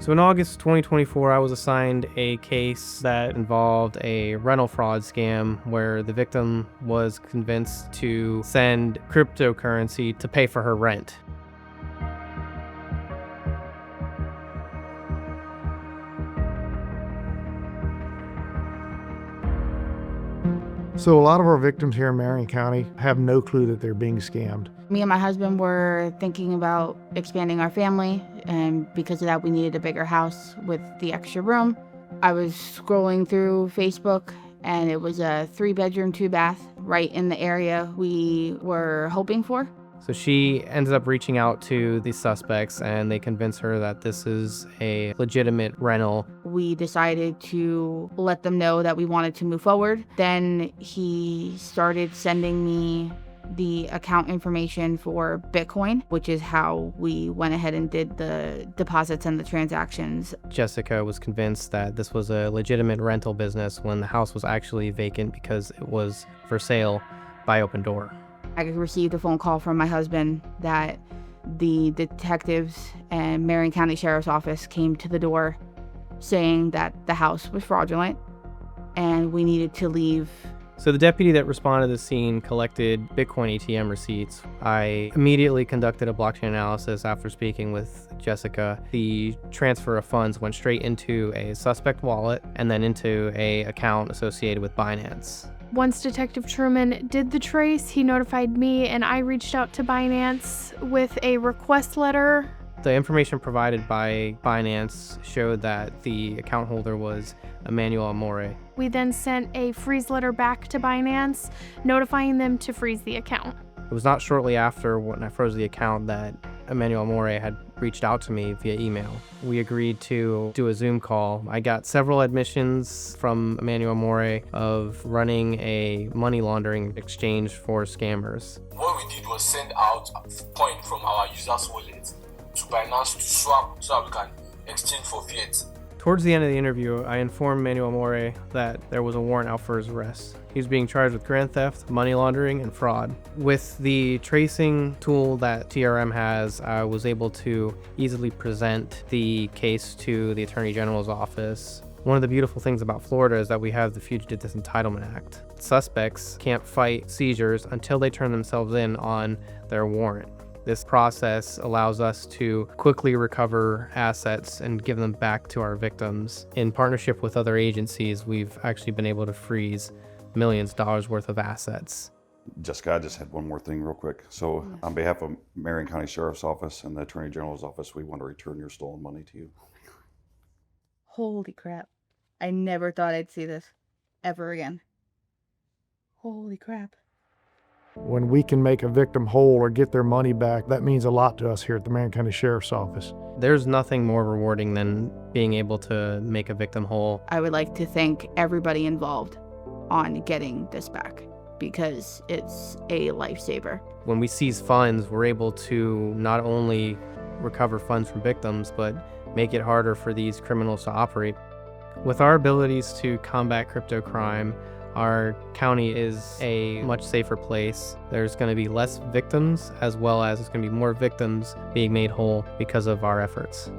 So in August 2024, I was assigned a case that involved a rental fraud scam where the victim was convinced to send cryptocurrency to pay for her rent. So a lot of our victims here in Marion County have no clue that they're being scammed. Me and my husband were thinking about expanding our family, and because of that, we needed a bigger house with the extra room. I was scrolling through Facebook, and it was a 3-bedroom, 2-bath right in the area we were hoping for. So she ended up reaching out to the suspects, and they convinced her that this is a legitimate rental. We decided to let them know that we wanted to move forward. Then he started sending me the account information for Bitcoin, which is how we went ahead and did the deposits and the transactions. Jessica was convinced that this was a legitimate rental business when the house was actually vacant because it was for sale by Open Door. I received a phone call from my husband that the detectives and Marion County Sheriff's Office came to the door saying that the house was fraudulent and we needed to leave. So the deputy that responded to the scene collected Bitcoin ATM receipts. I immediately conducted a blockchain analysis after speaking with Jessica. The transfer of funds went straight into a suspect wallet and then into an account associated with Binance. Once Detective Truman did the trace, he notified me and I reached out to Binance with a request letter. The information provided by Binance showed that the account holder was Emmanuel Amore. We then sent a freeze letter back to Binance, notifying them to freeze the account. It was not shortly after when I froze the account that Emmanuel Amore had reached out to me via email. We agreed to do a Zoom call. I got several admissions from Emmanuel Amore of running a money laundering exchange for scammers. What we did was send out a point from our user's wallet to Binance to swap so that we can exchange for fiat. Towards the end of the interview, I informed Emmanuel Amore that there was a warrant out for his arrest. He was being charged with grand theft, money laundering, and fraud. With the tracing tool that TRM has, I was able to easily present the case to the Attorney General's office. One of the beautiful things about Florida is that we have the Fugitive Disentitlement Act. Suspects can't fight seizures until they turn themselves in on their warrant. This process allows us to quickly recover assets and give them back to our victims. In partnership with other agencies, we've actually been able to freeze millions of dollars worth of assets. Jessica, I just had one more thing real quick. So on behalf of Marion County Sheriff's Office and the Attorney General's Office, we want to return your stolen money to you. Holy crap. I never thought I'd see this ever again. Holy crap. When we can make a victim whole or get their money back, that means a lot to us here at the Marion County Sheriff's Office. There's nothing more rewarding than being able to make a victim whole. I would like to thank everybody involved on getting this back because it's a lifesaver. When we seize funds, we're able to not only recover funds from victims, but make it harder for these criminals to operate. With our abilities to combat crypto crime, our county is a much safer place. There's going to be less victims, as well as there's going to be more victims being made whole because of our efforts.